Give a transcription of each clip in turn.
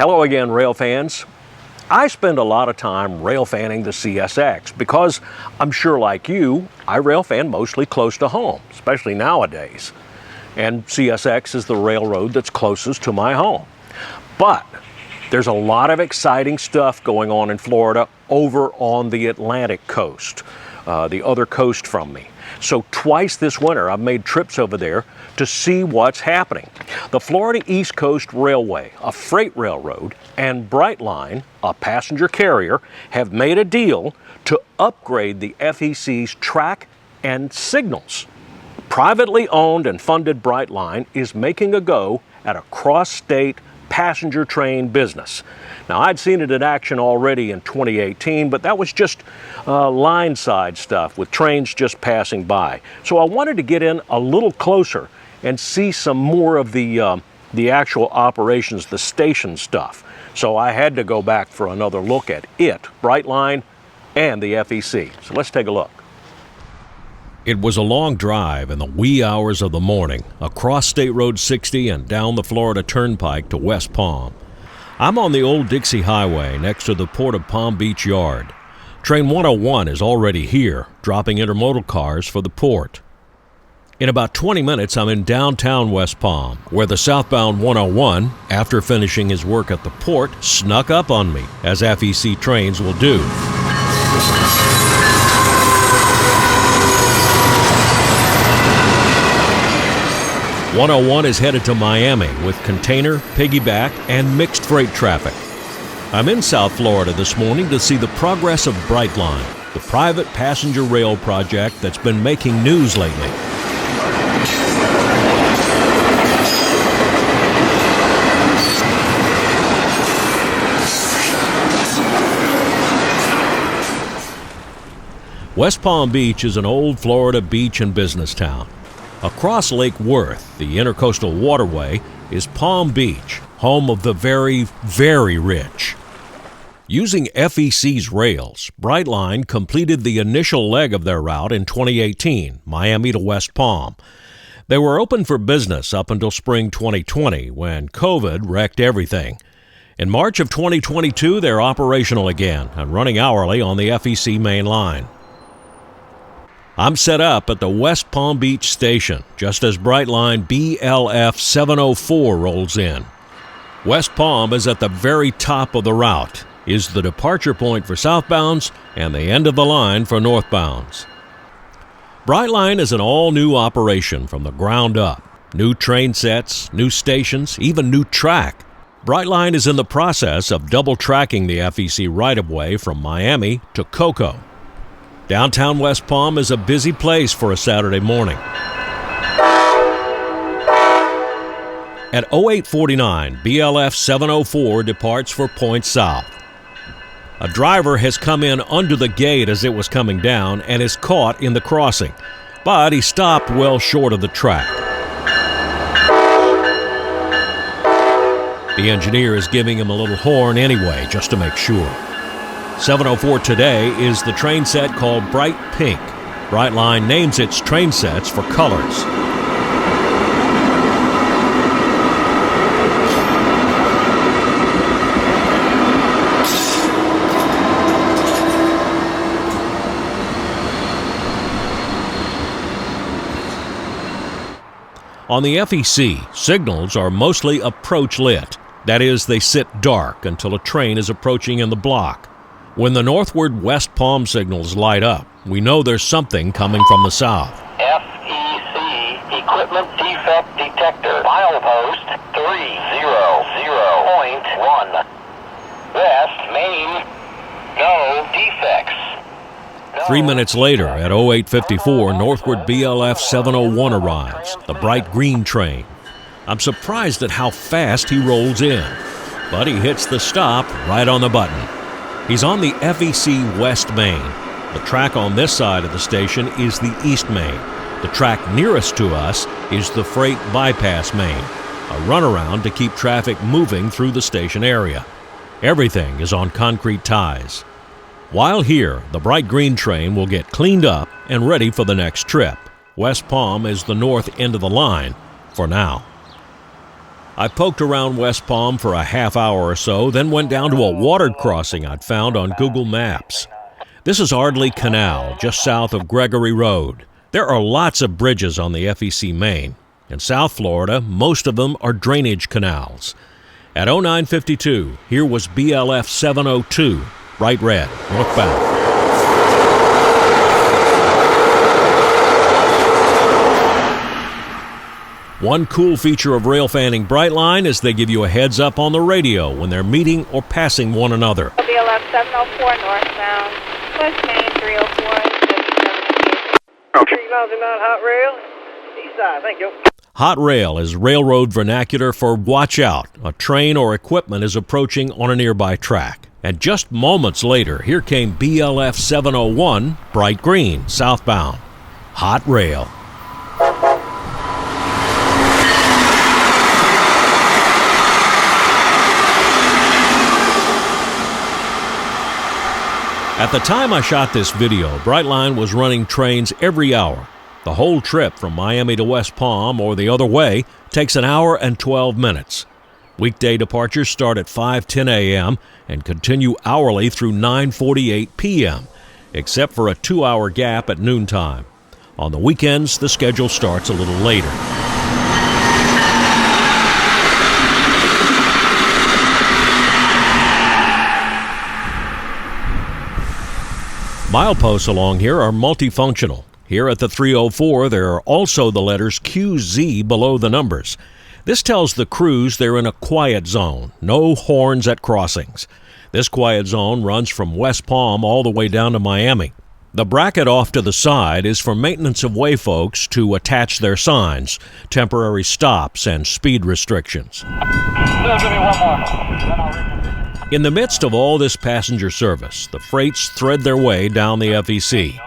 Hello again, rail fans. I spend a lot of time rail fanning the CSX because I'm sure like you, I rail fan mostly close to home, especially nowadays. And CSX is the railroad that's closest to my home. But there's a lot of exciting stuff going on in Florida over on the Atlantic coast, the other coast from me. So twice this winter, I've made trips over there to see what's happening. The Florida East Coast Railway, a freight railroad, and Brightline, a passenger carrier, have made a deal to upgrade the FEC's track and signals. Privately owned and funded Brightline is making a go at a cross-state passenger train business. Now, I'd seen it in action already in 2018, but that was just line side stuff with trains just passing by. So I wanted to get in a little closer and see some more of the actual operations, the station stuff. So I had to go back for another look at it, Brightline, and the FEC. So let's take a look. It was a long drive in the wee hours of the morning, across State Road 60 and down the Florida Turnpike to West Palm. I'm on the old Dixie Highway next to the Port of Palm Beach Yard. Train 101 is already here, dropping intermodal cars for the port. In about 20 minutes, I'm in downtown West Palm, where the southbound 101, after finishing his work at the port, snuck up on me, as FEC trains will do. 101 is headed to Miami with container, piggyback, and mixed freight traffic. I'm in South Florida this morning to see the progress of Brightline, the private passenger rail project that's been making news lately. West Palm Beach is an old Florida beach and business town. Across Lake Worth, the intercoastal waterway, is Palm Beach, home of the very, very rich. Using FEC's rails, Brightline completed the initial leg of their route in 2018, Miami to West Palm. They were open for business up until spring 2020, when COVID wrecked everything. In March of 2022, they're operational again and running hourly on the FEC main line. I'm set up at the West Palm Beach station, just as Brightline BLF 704 rolls in. West Palm is at the very top of the route, is the departure point for southbounds and the end of the line for northbounds. Brightline is an all-new operation from the ground up. New train sets, new stations, even new track. Brightline is in the process of double-tracking the FEC right-of-way from Miami to Cocoa. Downtown West Palm is a busy place for a Saturday morning. At 08:49, BLF 704 departs for Point South. A driver has come in under the gate as it was coming down and is caught in the crossing, but he stopped well short of the track. The engineer is giving him a little horn anyway, just to make sure. 704 today is the train set called Bright Pink. Brightline names its train sets for colors. On the FEC, signals are mostly approach lit. That is, they sit dark until a train is approaching in the block. When the northward West Palm signals light up, we know there's something coming from the south. FEC Equipment Defect Detector. Milepost 300.1. West Main. No defects. 3 minutes later, at 08:54, northward BLF 701 arrives, the bright green train. I'm surprised at how fast he rolls in, but he hits the stop right on the button. He's on the FEC West Main. The track on this side of the station is the East Main. The track nearest to us is the Freight Bypass Main, a runaround to keep traffic moving through the station area. Everything is on concrete ties. While here, the bright green train will get cleaned up and ready for the next trip. West Palm is the north end of the line for now. I poked around West Palm for a half hour or so, then went down to a watered crossing I'd found on Google Maps. This is Ardley Canal, just south of Gregory Road. There are lots of bridges on the FEC main. In South Florida, most of them are drainage canals. At 0952, here was BLF 702, bright red, northbound. One cool feature of rail fanning Brightline is they give you a heads up on the radio when they're meeting or passing one another. BLF 704 northbound, West Main 304. Okay. 399 hot rail, east side, thank you. Hot rail is railroad vernacular for watch out. A train or equipment is approaching on a nearby track. And just moments later, here came BLF 701, bright green, southbound. Hot rail. At the time I shot this video, Brightline was running trains every hour. The whole trip from Miami to West Palm or the other way takes an hour and 12 minutes. Weekday departures start at 5:10 a.m. and continue hourly through 9:48 p.m., except for a 2-hour gap at noontime. On the weekends, the schedule starts a little later. Mileposts along here are multifunctional. Here at the 304, there are also the letters QZ below the numbers. This tells the crews they're in a quiet zone, no horns at crossings. This quiet zone runs from West Palm all the way down to Miami. The bracket off to the side is for maintenance of way folks to attach their signs, temporary stops, and speed restrictions. Still give me one more, then I'll read. In the midst of all this passenger service, the freights thread their way down the FEC.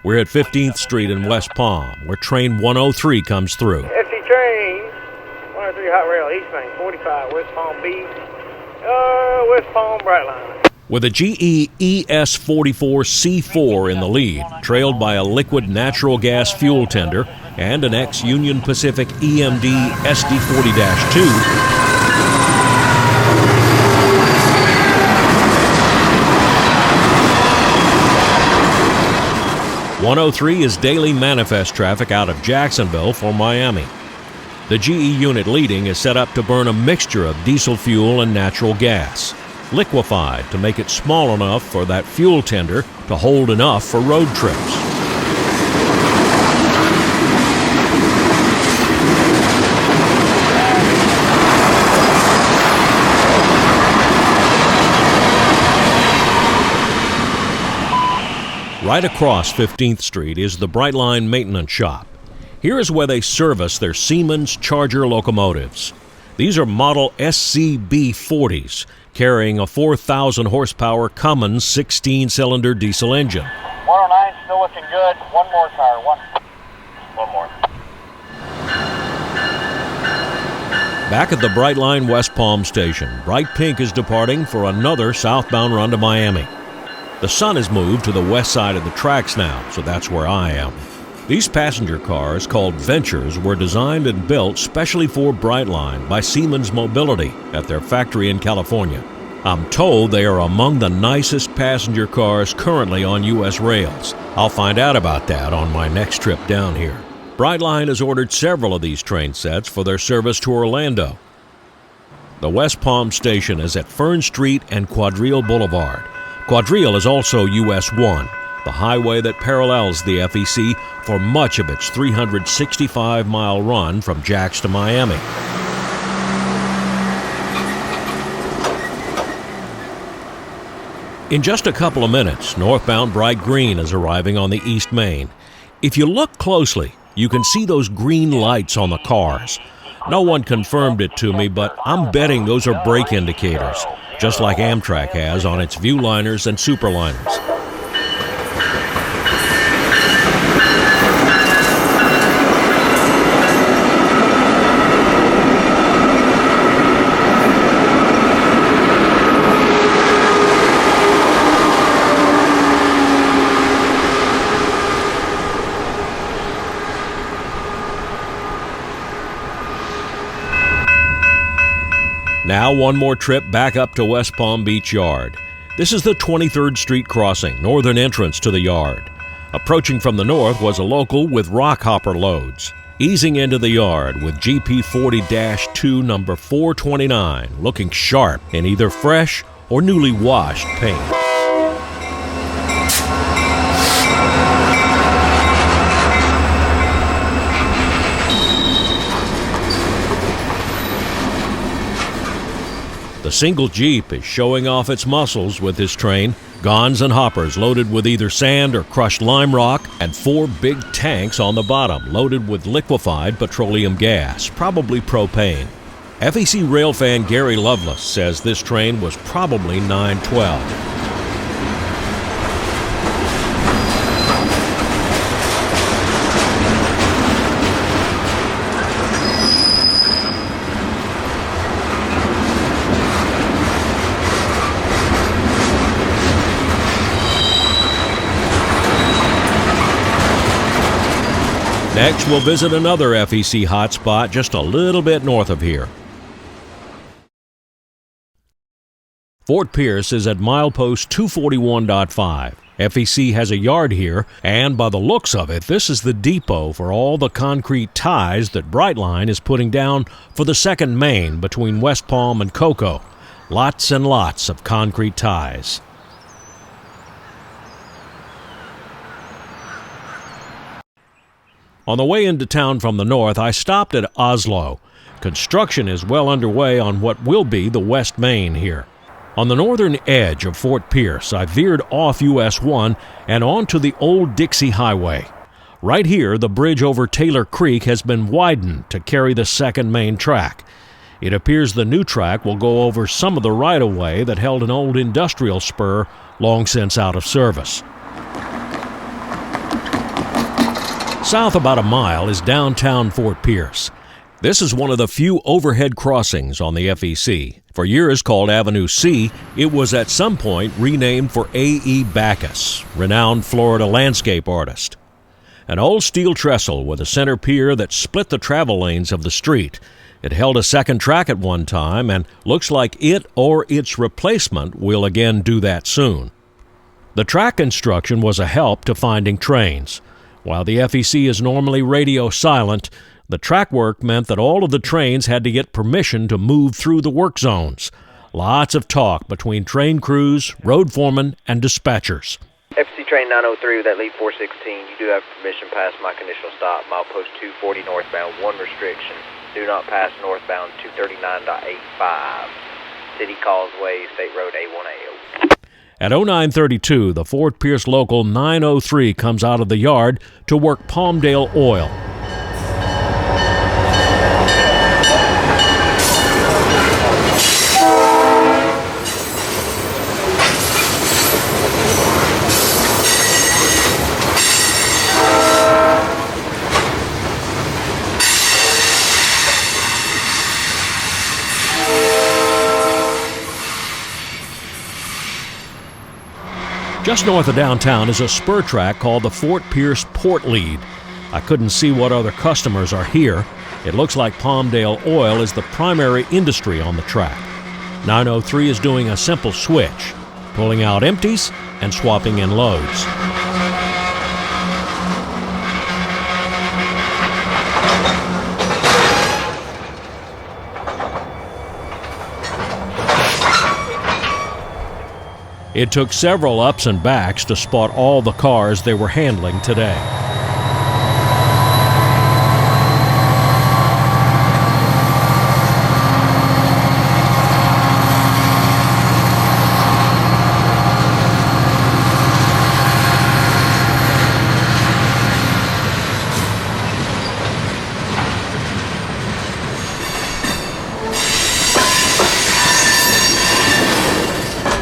We're at 15th Street in West Palm, where train 103 comes through. FC train, 103 hot rail, east main, 45, West Palm Beach, West Palm Brightline. With a GE ES44C4 in the lead, trailed by a liquid natural gas fuel tender and an ex-Union Pacific EMD SD40-2, 103 is daily manifest traffic out of Jacksonville for Miami. The GE unit leading is set up to burn a mixture of diesel fuel and natural gas, liquefied to make it small enough for that fuel tender to hold enough for road trips. Right across 15th Street is the Brightline Maintenance Shop. Here is where they service their Siemens Charger locomotives. These are model SCB-40s, carrying a 4,000 horsepower Cummins 16-cylinder diesel engine. 109 still looking good. One more car. One more. Back at the Brightline West Palm station, Bright Pink is departing for another southbound run to Miami. The sun has moved to the west side of the tracks now, so that's where I am. These passenger cars, called Ventures, were designed and built specially for Brightline by Siemens Mobility at their factory in California. I'm told they are among the nicest passenger cars currently on U.S. rails. I'll find out about that on my next trip down here. Brightline has ordered several of these train sets for their service to Orlando. The West Palm station is at Fern Street and Quadrille Boulevard. Quadrille is also US 1, the highway that parallels the FEC for much of its 365-mile run from Jax to Miami. In just a couple of minutes, northbound Bright Green is arriving on the East Main. If you look closely, you can see those green lights on the cars. No one confirmed it to me, but I'm betting those are brake indicators, just like Amtrak has on its Viewliners and Superliners. Now one more trip back up to West Palm Beach Yard. This is the 23rd Street crossing, northern entrance to the yard. Approaching from the north was a local with rock hopper loads. Easing into the yard with GP 40-2 number 429, looking sharp in either fresh or newly washed paint. The single Jeep is showing off its muscles with this train. Gons and hoppers loaded with either sand or crushed lime rock, and 4 big tanks on the bottom loaded with liquefied petroleum gas, probably propane. FEC railfan Gary Lovelace says this train was probably 912. Next, we'll visit another FEC hotspot just a little bit north of here. Fort Pierce is at milepost 241.5. FEC has a yard here, and by the looks of it, this is the depot for all the concrete ties that Brightline is putting down for the second main between West Palm and Cocoa. Lots and lots of concrete ties. On the way into town from the north, I stopped at Oslo. Construction is well underway on what will be the West Main here. On the northern edge of Fort Pierce, I veered off US 1 and onto the Old Dixie Highway. Right here, the bridge over Taylor Creek has been widened to carry the second main track. It appears the new track will go over some of the right-of-way that held an old industrial spur long since out of service. South about a mile is downtown Fort Pierce. This is one of the few overhead crossings on the FEC. For years called Avenue C, it was at some point renamed for A.E. Backus, renowned Florida landscape artist. An old steel trestle with a center pier that split the travel lanes of the street. It held a second track at one time and looks like it or its replacement will again do that soon. The track construction was a help to finding trains. While the FEC is normally radio silent, the track work meant that all of the trains had to get permission to move through the work zones. Lots of talk between train crews, road foremen, and dispatchers. FEC train 903 with that lead 416, you do have permission past my conditional stop, milepost 240 northbound, 1 restriction. Do not pass northbound 239.85. City Causeway, State Road A1A. At 0932, the Fort Pierce local 903 comes out of the yard to work Palmdale Oil. Just north of downtown is a spur track called the Fort Pierce Port Lead. I couldn't see what other customers are here. It looks like Palmdale Oil is the primary industry on the track. 903 is doing a simple switch, pulling out empties and swapping in loads. It took several ups and backs to spot all the cars they were handling today.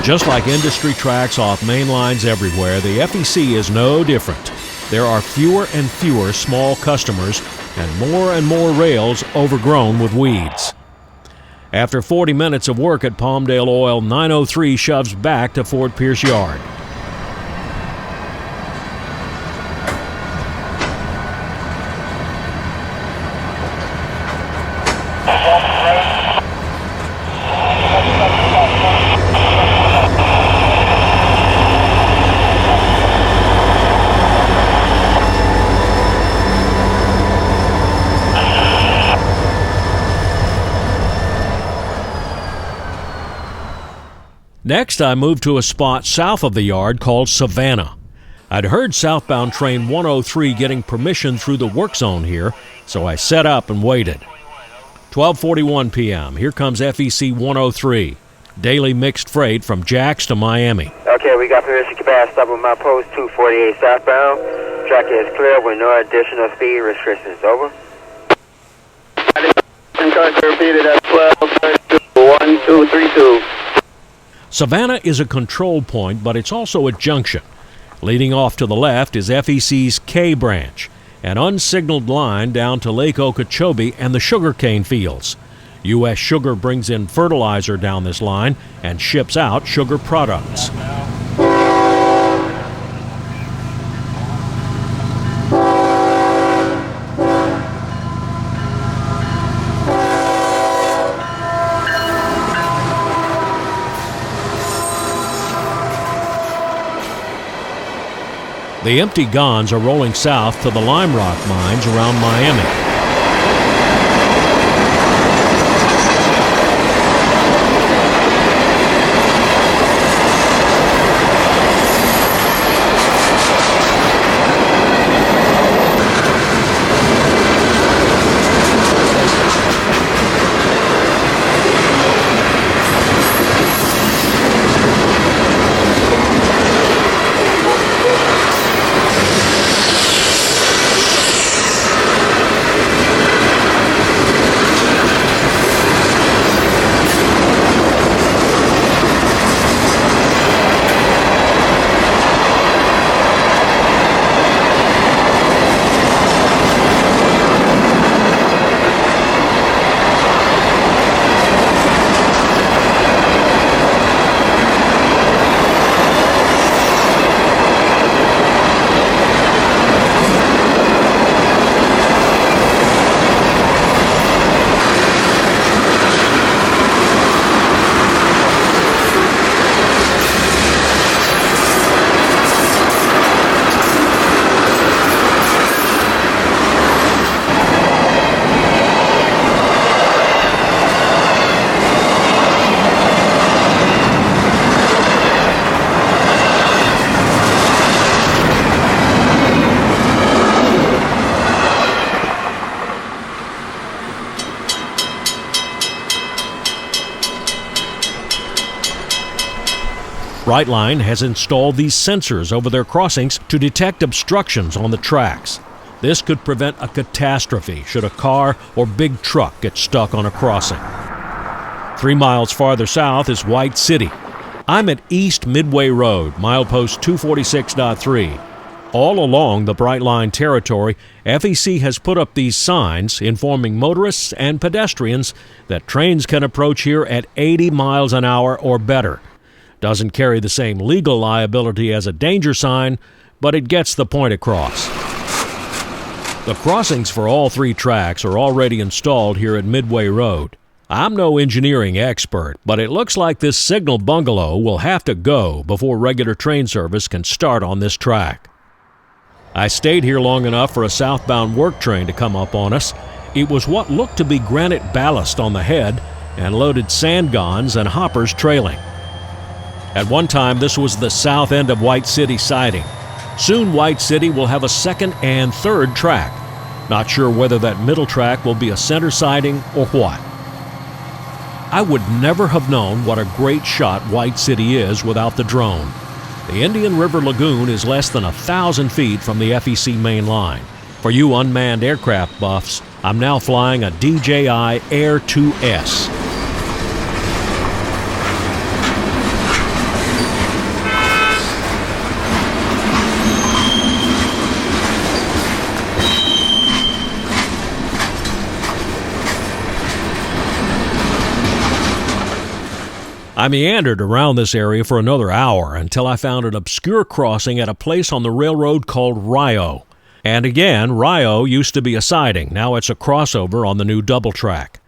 Just like industry tracks off main lines everywhere, the FEC is no different. There are fewer and fewer small customers and more rails overgrown with weeds. After 40 minutes of work at Palmdale Oil, 903 shoves back to Fort Pierce Yard. Next, I moved to a spot south of the yard called Savannah. I'd heard southbound train 103 getting permission through the work zone here, so I set up and waited. 12:41 p.m. Here comes FEC 103, daily mixed freight from Jax to Miami. Okay, we got permission to pass stop on my post 248 southbound. Track is clear with no additional speed restrictions. Over. Repeated at 12.1232. Savannah is a control point, but it's also a junction. Leading off to the left is FEC's K branch, an unsignaled line down to Lake Okeechobee and the sugarcane fields. U.S. Sugar brings in fertilizer down this line and ships out sugar products. The empty gons are rolling south to the Lime Rock mines around Miami. Brightline has installed these sensors over their crossings to detect obstructions on the tracks. This could prevent a catastrophe should a car or big truck get stuck on a crossing. 3 miles farther south is White City. I'm at East Midway Road, milepost 246.3. All along the Brightline territory, FEC has put up these signs informing motorists and pedestrians that trains can approach here at 80 miles an hour or better. Doesn't carry the same legal liability as a danger sign, but it gets the point across. The crossings for all 3 tracks are already installed here at Midway Road. I'm no engineering expert, but it looks like this signal bungalow will have to go before regular train service can start on this track. I stayed here long enough for a southbound work train to come up on us. It was what looked to be granite ballast on the head and loaded sand gons and hoppers trailing. At one time, this was the south end of White City siding. Soon, White City will have a second and third track. Not sure whether that middle track will be a center siding or what. I would never have known what a great shot White City is without the drone. The Indian River Lagoon is less than 1,000 feet from the FEC main line. For you unmanned aircraft buffs, I'm now flying a DJI Air 2S. I meandered around this area for another hour until I found an obscure crossing at a place on the railroad called Rio. And again, Rio used to be a siding. Now it's a crossover on the new double track.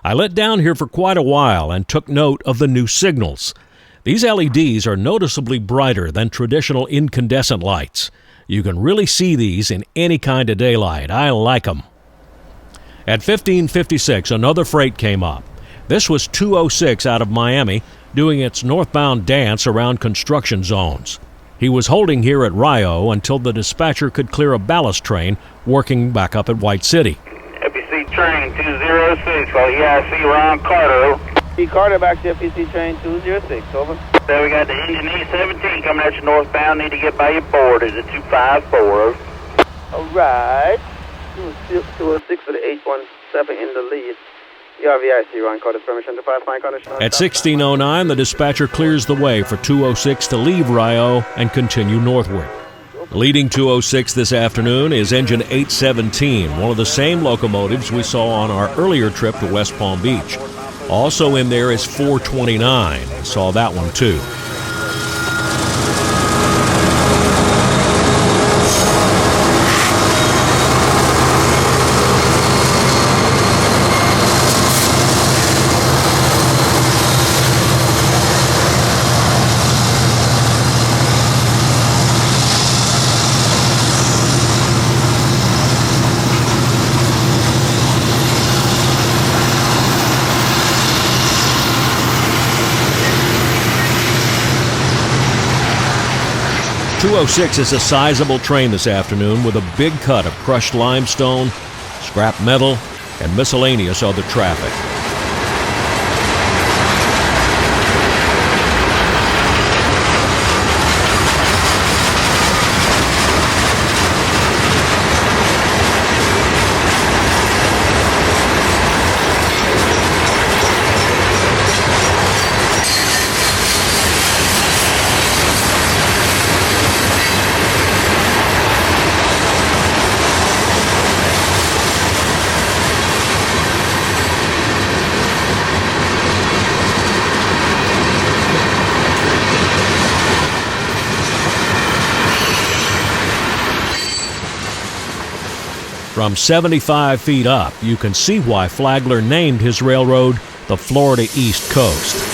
I let down here for quite a while and took note of the new signals. These LEDs are noticeably brighter than traditional incandescent lights. You can really see these in any kind of daylight. I like them. At 15:56, another freight came up. This was 206 out of Miami, doing its northbound dance around construction zones. He was holding here at Rio until the dispatcher could clear a ballast train working back up at White City. FEC train 206, call EIC Ron Carter. P. Carter back to FEC train 206, over. So we got the engine E17 coming at you northbound, need to get by your board. Is it 254? All right. 206 for the 817 in the lead. ERVIC, Ron Carter's permission to 5 fine condition. At 1609, the dispatcher clears the way for 206 to leave Rio and continue northward. Leading 206 this afternoon is engine 817, one of the same locomotives we saw on our earlier trip to West Palm Beach. Also in there is 429. We saw that one too. .206 is a sizable train this afternoon with a big cut of crushed limestone, scrap metal, and miscellaneous other traffic. From 75 feet up, you can see why Flagler named his railroad the Florida East Coast.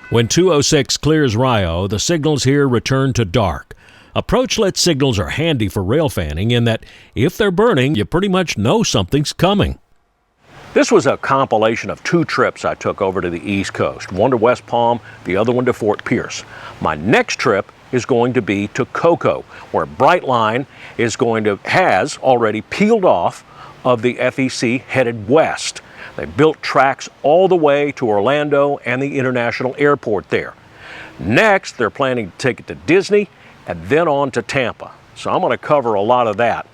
When 206 clears Rio, the signals here return to dark. Approach-lit signals are handy for rail fanning in that if they're burning, you pretty much know something's coming. This was a compilation of 2 trips I took over to the East Coast, one to West Palm, the other one to Fort Pierce. My next trip is going to be to Cocoa, where Brightline has already peeled off of the FEC headed west. They built tracks all the way to Orlando and the international airport there. Next, they're planning to take it to Disney and then on to Tampa. So I'm going to cover a lot of that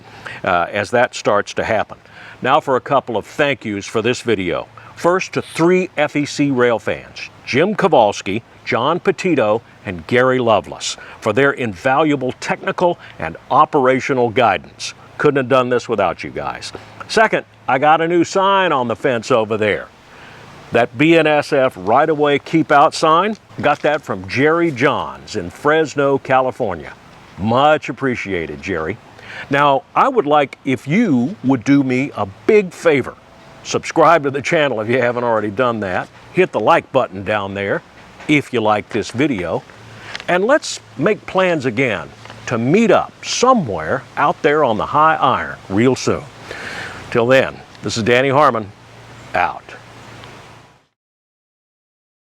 as that starts to happen. Now for a couple of thank yous for this video. First to 3 FEC rail fans, Jim Kowalski, John Petito, and Gary Lovelace, for their invaluable technical and operational guidance. Couldn't have done this without you guys. Second, I got a new sign on the fence over there. That BNSF right-of-way keep out sign, got that from Jerry Johns in Fresno, California. Much appreciated, Jerry. Now, I would like if you would do me a big favor. Subscribe to the channel if you haven't already done that. Hit the like button down there if you like this video. And let's make plans again to meet up somewhere out there on the high iron real soon. Till then, this is Danny Harmon, out.